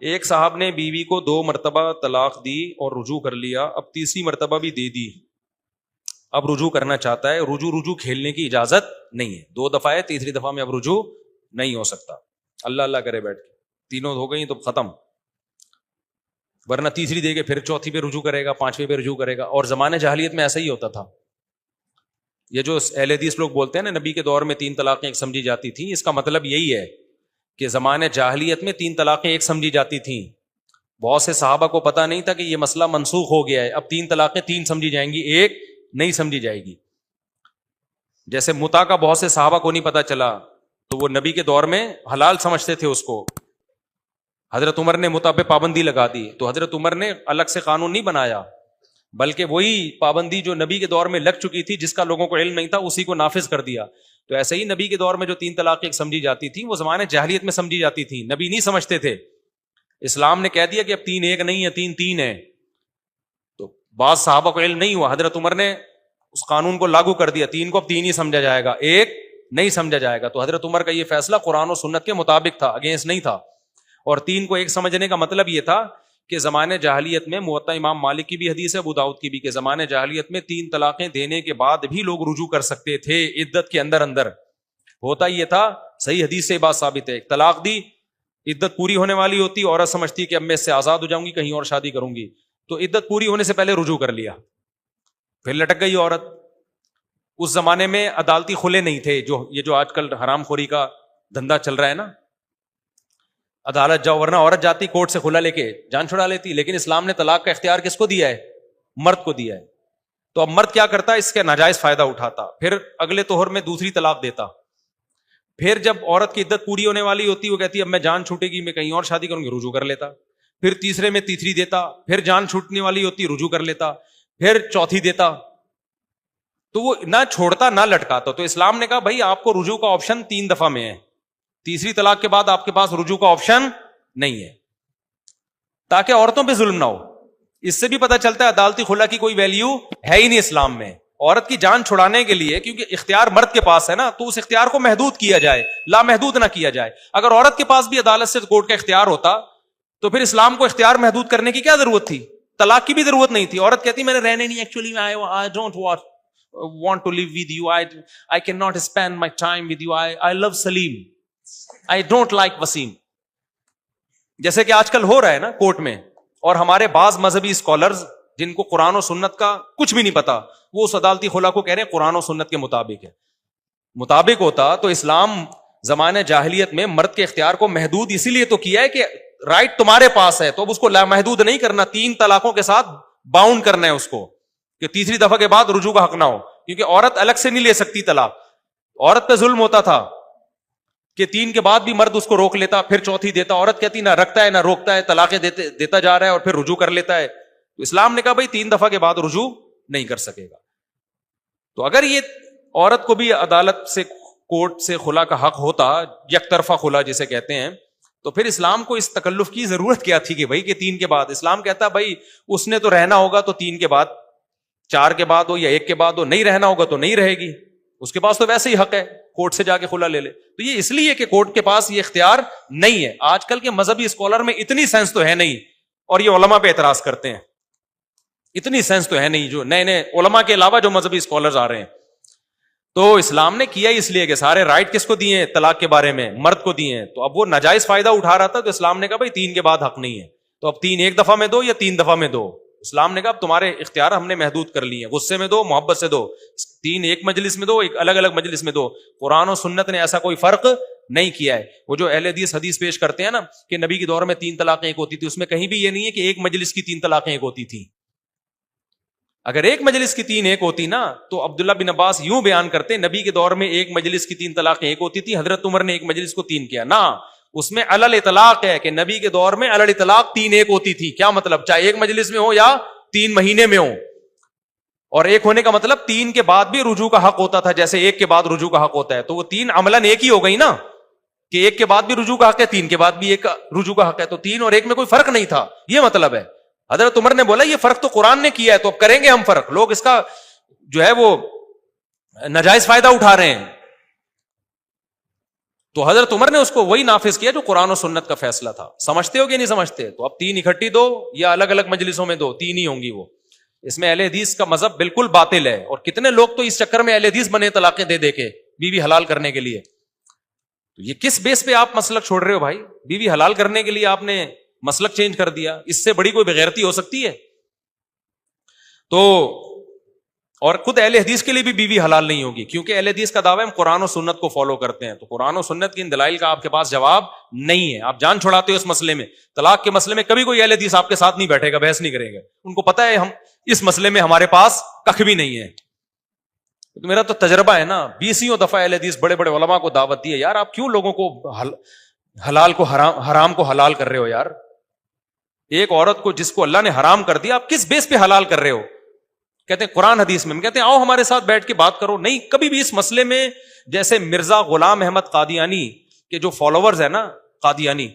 ایک صاحب نے بیوی کو 2 مرتبہ طلاق دی اور رجوع کر لیا، اب تیسری مرتبہ بھی دے دی، اب رجوع کرنا چاہتا ہے۔ رجوع کھیلنے کی اجازت نہیں ہے، 2 دفعہ ہے، تیسری دفعہ میں اب رجوع نہیں ہو سکتا۔ اللہ اللہ کرے بیٹھ کے، تینوں ہو گئی تو ختم، ورنہ تیسری دے کے پھر چوتھی پہ رجوع کرے گا، 5ویں پہ رجوع کرے گا۔ اور زمانے جاہلیت میں ایسا ہی ہوتا تھا۔ یہ جو اہل حدیث لوگ بولتے ہیں نا نبی کے دور میں 3 طلاقیں ایک سمجھی جاتی تھیں، اس کا مطلب یہی ہے کہ زمانے جاہلیت میں 3 طلاقیں ایک سمجھی جاتی تھیں۔ بہت سے صحابہ کو پتہ نہیں تھا کہ یہ مسئلہ منسوخ ہو گیا ہے، اب 3 طلاقیں 3 سمجھی جائیں گی، ایک نہیں سمجھی جائے گی۔ جیسے متع کا بہت سے صحابہ کو نہیں پتہ چلا تو وہ نبی کے دور میں حلال سمجھتے تھے اس کو، حضرت عمر نے متع پہ پابندی لگا دی، تو حضرت عمر نے الگ سے قانون نہیں بنایا، بلکہ وہی پابندی جو نبی کے دور میں لگ چکی تھی، جس کا لوگوں کو علم نہیں تھا، اسی کو نافذ کر دیا۔ تو ایسے ہی نبی کے دور میں جو 3 طلاقیں ایک سمجھی جاتی تھیں، وہ زمانے جاہلیت میں سمجھی جاتی تھیں، نبی نہیں سمجھتے تھے۔ اسلام نے کہہ دیا کہ اب 3 ایک نہیں ہے، 3 3 ہے، تو بعض صحابہ کو علم نہیں ہوا، حضرت عمر نے اس قانون کو لاگو کر دیا، 3 کو اب 3 ہی سمجھا جائے گا، ایک نہیں سمجھا جائے گا۔ تو حضرت عمر کا یہ فیصلہ قرآن و سنت کے مطابق تھا، اگینسٹ نہیں تھا۔ اور 3 کو ایک سمجھنے کا مطلب یہ تھا کہ زمانے جاہلیت میں، موطا امام مالک کی بھی حدیث ہے، ابو داؤد کی بھی، کہ زمانے جاہلیت میں 3 طلاقیں دینے کے بعد بھی لوگ رجوع کر سکتے تھے عدت کے اندر اندر۔ ہوتا یہ تھا، صحیح حدیث سے بات ثابت ہے، ایک طلاق دی، عدت پوری ہونے والی ہوتی، عورت سمجھتی کہ اب میں اس سے آزاد ہو جاؤں گی، کہیں اور شادی کروں گی، تو عدت پوری ہونے سے پہلے رجوع کر لیا، پھر لٹک گئی عورت۔ اس زمانے میں عدالتی خلے نہیں تھے، یہ جو آج کل حرام خوری کا دھندا چل رہا ہے نا، عدالت جاؤ، ورنہ عورت جاتی کورٹ سے خلا لے کے جان چھڑا لیتی۔ لیکن اسلام نے طلاق کا اختیار کس کو دیا ہے؟ مرد کو دیا ہے۔ تو اب مرد کیا کرتا ہے؟ اس کا ناجائز فائدہ اٹھاتا، پھر اگلے طہر میں دوسری طلاق دیتا، پھر جب عورت کی عدت پوری ہونے والی ہوتی، وہ کہتی ہے اب میں جان چھوٹے گی، میں کہیں اور شادی کروں گی، رجوع کر لیتا، پھر تیسرے میں تیسری دیتا، پھر جان چھوٹنے والی ہوتی، رجوع کر لیتا، پھر چوتھی دیتا، تو وہ نہ چھوڑتا نہ لٹکاتا۔ تو اسلام نے کہا بھائی آپ کو رجوع کا آپشن 3 دفعہ میں ہے، تیسری طلاق کے بعد آپ کے پاس رجوع کا آپشن نہیں ہے، تاکہ عورتوں پہ ظلم نہ ہو۔ اس سے بھی پتہ چلتا ہے عدالتی خلا کی کوئی ویلیو ہے ہی نہیں اسلام میں۔ عورت کی جان چھڑانے کے لیے، کیونکہ اختیار مرد کے پاس ہے نا، تو اس اختیار کو محدود کیا جائے، لامحدود نہ کیا جائے۔ اگر عورت کے پاس بھی عدالت سے کورٹ کا اختیار ہوتا تو پھر اسلام کو اختیار محدود کرنے کی کیا ضرورت تھی؟ طلاق کی بھی ضرورت نہیں تھی۔ عورت کہتی میں نے رہنے نہیں، actually I don't want to live with you, I cannot spend my time with you, I love Salim, I don't like Wasim۔ جیسے کہ آج کل ہو رہا ہے نا کورٹ میں، اور ہمارے بعض مذہبی اسکالرز جن کو قرآن و سنت کا کچھ بھی نہیں پتا، وہ اس عدالتی خلا کو کہہ رہے ہیں قرآن و سنت کے مطابق ہے۔ مطابق ہوتا تو اسلام زمانے جاہلیت میں مرد کے اختیار کو محدود اسی لیے تو کیا ہے کہ رائٹ تمہارے پاس ہے، تو اب اس کو لامحدود نہیں کرنا، 3 طلاقوں کے ساتھ باؤنڈ کرنا ہے اس کو، کہ تیسری دفعہ کے بعد رجوع کا حق نہ ہو، کیونکہ عورت الگ سے نہیں لے سکتی طلاق۔ عورت پہ ظلم ہوتا تھا کہ 3 کے بعد بھی مرد اس کو روک لیتا، پھر چوتھی دیتا، عورت کہتی نہ رکھتا ہے نہ روکتا ہے، طلاقیں دیتا جا رہا ہے اور پھر رجوع کر لیتا ہے۔ تو اسلام نے کہا بھائی 3 دفعہ کے بعد رجوع نہیں کر سکے گا۔ تو اگر یہ عورت کو بھی عدالت سے، کورٹ سے خلا کا حق ہوتا، یک طرفہ خلا جسے کہتے ہیں، تو پھر اسلام کو اس تکلف کی ضرورت کیا تھی کہ بھائی کہ 3 کے بعد؟ اسلام کہتا بھائی اس نے تو رہنا ہوگا تو 3 کے بعد، 4 کے بعد ہو یا 1 کے بعد ہو، نہیں رہنا ہوگا تو نہیں رہے گی، اس کے پاس تو ویسے ہی حق ہے کورٹ سے جا کے خلا لے لے۔ تو یہ اس لیے کہ کورٹ کے پاس یہ اختیار نہیں ہے۔ آج کل کے مذہبی اسکالر میں اتنی سینس تو ہے نہیں، اور یہ علماء پہ اعتراض کرتے ہیں، اتنی سینس تو ہے نہیں، جو نئے نئے علماء کے علاوہ جو مذہبی اسکالرز آ رہے ہیں۔ تو اسلام نے کیا اس لیے کہ سارے رائٹ کس کو دیے ہیں طلاق کے بارے میں؟ مرد کو دیے ہیں۔ تو اب وہ ناجائز فائدہ اٹھا رہا تھا، تو اسلام نے کہا بھائی 3 کے بعد حق نہیں ہے، تو اب 3 ایک دفعہ میں دو یا 3 دفعہ میں دو۔ اسلام نے کہا اب تمہارے اختیار ہم نے محدود کر لیے ہیں، غصے میں دو، محبت سے دو، 3 ایک مجلس میں دو، ایک الگ الگ مجلس میں دو۔ قرآن و سنت نے ایسا کوئی فرق نہیں کیا ہے۔ وہ جو اہل حدیث پیش کرتے ہیں نا کہ نبی کے دور میں 3 طلاقیں ایک ہوتی تھی، اس میں کہیں بھی یہ نہیں ہے کہ ایک مجلس کی 3 طلاقیں ایک ہوتی تھی۔ اگر ایک مجلس کی 3 ایک ہوتی نا، تو عبداللہ بن عباس یوں بیان کرتے نبی کے دور میں ایک مجلس کی 3 طلاقیں ایک ہوتی تھی، حضرت عمر نے ایک مجلس کو 3 کیا۔ نہ، اس میں علل اطلاق ہے کہ نبی کے دور میں علل اطلاق 3 ایک ہوتی تھی۔ کیا مطلب؟ چاہے ایک مجلس میں ہو یا 3 مہینے میں ہو، اور ایک ہونے کا مطلب 3 کے بعد بھی رجوع کا حق ہوتا تھا، جیسے 1 کے بعد رجوع کا حق ہوتا ہے۔ تو وہ 3 عملاً ایک ہی ہو گئی نا، کہ 1 کے بعد بھی رجوع کا حق ہے، 3 کے بعد بھی 1 رجوع کا حق ہے، تو 3 اور 1 میں کوئی فرق نہیں تھا، یہ مطلب ہے۔ حضرت عمر نے بولا یہ فرق تو قرآن نے کیا ہے، تو اب کریں گے ہم فرق۔ لوگ اس کا جو ہے وہ ناجائز فائدہ اٹھا رہے ہیں۔ تو حضرت عمر نے اس کو وہی نافذ کیا جو قرآن و سنت کا فیصلہ تھا. سمجھتے ہو کہ نہیں سمجھتے؟ تو اب 3 اکٹھی دو یا الگ الگ مجلسوں میں دو, 3 ہی ہوں گی وہ. اس میں اہل حدیث کا مذہب بالکل باطل ہے, اور کتنے لوگ تو اس چکر میں اہل حدیث بنے طلاقیں دے دے کے بیوی حلال کرنے کے لیے. تو یہ کس بیس پہ آپ مسلک چھوڑ رہے ہو بھائی؟ بیوی حلال کرنے کے لیے آپ نے مسلک چینج کر دیا, اس سے بڑی کوئی بغیرتی ہو سکتی ہے؟ تو اور خود اہل حدیث کے لیے بھی بیوی حلال نہیں ہوگی, کیونکہ اہل حدیث کا دعویٰ ہے ہم قرآن و سنت کو فالو کرتے ہیں. تو قرآن و سنت کی ان دلائل کا آپ کے پاس جواب نہیں ہے, آپ جان چھڑاتے ہو اس مسئلے میں. طلاق کے مسئلے میں کبھی کوئی اہل حدیث آپ کے ساتھ نہیں بیٹھے گا, بحث نہیں کرے گا, ان کو پتا ہے ہم اس مسئلے میں ہمارے پاس کخ بھی نہیں ہے. تو میرا تو تجربہ ہے نا, 20 دفعہ اہل حدیث بڑے بڑے علماء کو دعوت دی ہے, یار آپ کیوں لوگوں کو حلال کو حرام کو حلال کر رہے ہو یار؟ ایک عورت کو جس کو اللہ نے حرام کر دیا آپ کس بیس پہ حلال کر رہے ہو؟ کہتے ہیں قرآن حدیث میں. ہم کہتے ہیں آؤ ہمارے ساتھ بیٹھ کے بات کرو. نہیں, کبھی بھی اس مسئلے میں جیسے مرزا غلام احمد قادیانی کے جو فالوورز ہیں نا قادیانی,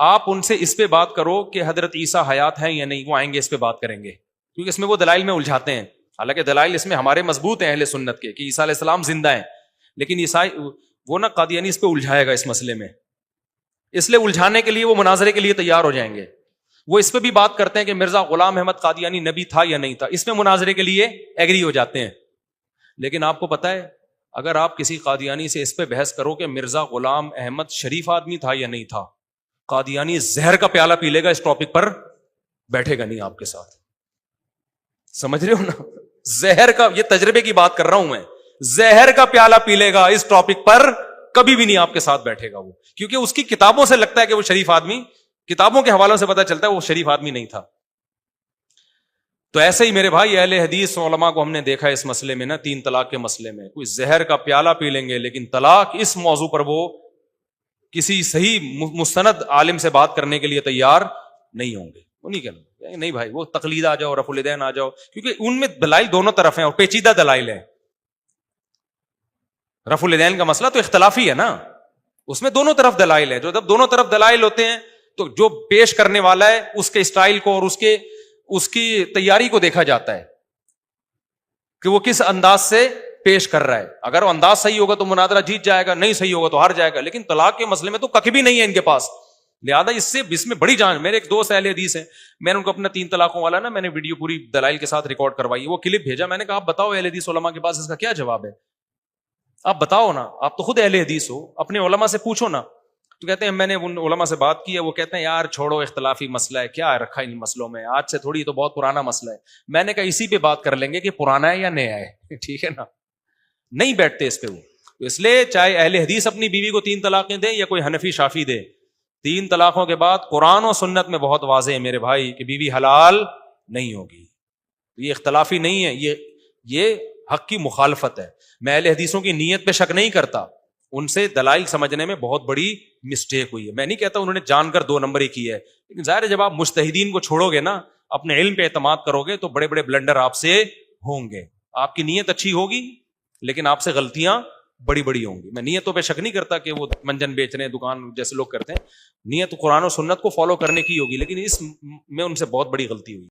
آپ ان سے اس پہ بات کرو کہ حضرت عیسیٰ حیات ہیں یا نہیں, وہ آئیں گے اس پہ بات کریں گے, کیونکہ اس میں وہ دلائل میں الجھاتے ہیں. حالانکہ دلائل اس میں ہمارے مضبوط ہیں اہل سنت کے کہ عیسیٰ علیہ السلام زندہ ہیں, لیکن عیسائی وہ نا قادیانی اس پہ الجھائے گا اس مسئلے میں, اس لیے الجھانے کے لیے وہ مناظرے کے لیے تیار ہو جائیں گے. وہ اس پہ بھی بات کرتے ہیں کہ مرزا غلام احمد قادیانی نبی تھا یا نہیں تھا, اس میں مناظرے کے لیے ایگری ہو جاتے ہیں. لیکن آپ کو پتا ہے اگر آپ کسی قادیانی سے اس پہ بحث کرو کہ مرزا غلام احمد شریف آدمی تھا یا نہیں تھا, قادیانی زہر کا پیالہ پی لے گا, اس ٹاپک پر بیٹھے گا نہیں آپ کے ساتھ. سمجھ رہے ہو نا, زہر کا, یہ تجربے کی بات کر رہا ہوں میں, زہر کا پیالہ پی لے گا, اس ٹاپک پر کبھی بھی نہیں آپ کے ساتھ بیٹھے گا وہ, کیونکہ اس کی کتابوں سے لگتا ہے کہ وہ شریف آدمی, کتابوں کے حوالوں سے پتا چلتا ہے وہ شریف آدمی نہیں تھا. تو ایسے ہی میرے بھائی اہل حدیث علماء کو ہم نے دیکھا اس مسئلے میں نا, 3 طلاق کے مسئلے میں کوئی زہر کا پیالہ پی لیں گے, لیکن طلاق اس موضوع پر وہ کسی صحیح مستند عالم سے بات کرنے کے لیے تیار نہیں ہوں گے. وہ نہیں کہنا نہیں بھائی وہ تقلید آ جاؤ, رفع الیدین آ جاؤ, کیونکہ ان میں دلائل دونوں طرف ہیں اور پیچیدہ دلائل ہیں. رفع الیدین کا مسئلہ تو اختلافی ہے نا, اس میں دونوں طرف دلائل ہے. جو جب دونوں طرف دلائل ہوتے ہیں تو جو پیش کرنے والا ہے اس کے اسٹائل کو اور اس کی تیاری کو دیکھا جاتا ہے کہ وہ کس انداز سے پیش کر رہا ہے. اگر وہ انداز صحیح ہوگا تو مناظرہ جیت جائے گا, نہیں صحیح ہوگا تو ہار جائے گا. لیکن طلاق کے مسئلے میں تو کخ بھی نہیں ہے ان کے پاس, لہٰذا اس میں بڑی جان. میرے ایک دوست اہل حدیث ہیں, میں نے ان کو اپنا 3 طلاقوں والا نا میں نے ویڈیو پوری دلائل کے ساتھ ریکارڈ کروائی, وہ کلپ بھیجا, میں نے کہا آپ بتاؤ اہل حدیث علماء کے پاس اس کا کیا جواب ہے, آپ بتاؤ نا, آپ تو خود اہل حدیث ہو, اپنے علماء سے پوچھو نا. تو کہتے ہیں میں نے ان علماء سے بات کی ہے, وہ کہتے ہیں یار چھوڑو اختلافی مسئلہ ہے, کیا رکھا ان مسئلوں میں, آج سے تھوڑی, تو بہت پرانا مسئلہ ہے. میں نے کہا اسی پہ بات کر لیں گے کہ پرانا ہے یا نیا ہے, ٹھیک ہے نا. نہیں بیٹھتے اس پہ وہ. تو اس لیے چاہے اہل حدیث اپنی بیوی کو 3 طلاقیں دے یا کوئی حنفی شافی دے, 3 طلاقوں کے بعد قرآن و سنت میں بہت واضح ہے میرے بھائی کہ بیوی حلال نہیں ہوگی. یہ اختلافی نہیں ہے, یہ حق کی مخالفت ہے. میں اہل حدیثوں کی نیت پہ شک نہیں کرتا, ان سے دلائل سمجھنے میں بہت بڑی مسٹیک ہوئی ہے. میں نہیں کہتا انہوں نے جان کر 2 نمبر ہی کی ہے, لیکن ظاہر ہے جب آپ مجتہدین کو چھوڑو گے نا, اپنے علم پہ اعتماد کرو گے تو بڑے بڑے بلنڈر آپ سے ہوں گے. آپ کی نیت اچھی ہوگی لیکن آپ سے غلطیاں بڑی بڑی ہوں گی. میں نیتوں پہ شک نہیں کرتا کہ وہ منجن بیچ رہے ہیں, دکان جیسے لوگ کرتے ہیں, نیت قرآن و سنت کو فالو کرنے کی ہوگی, لیکن اس میں ان سے بہت بڑی غلطی ہوئی.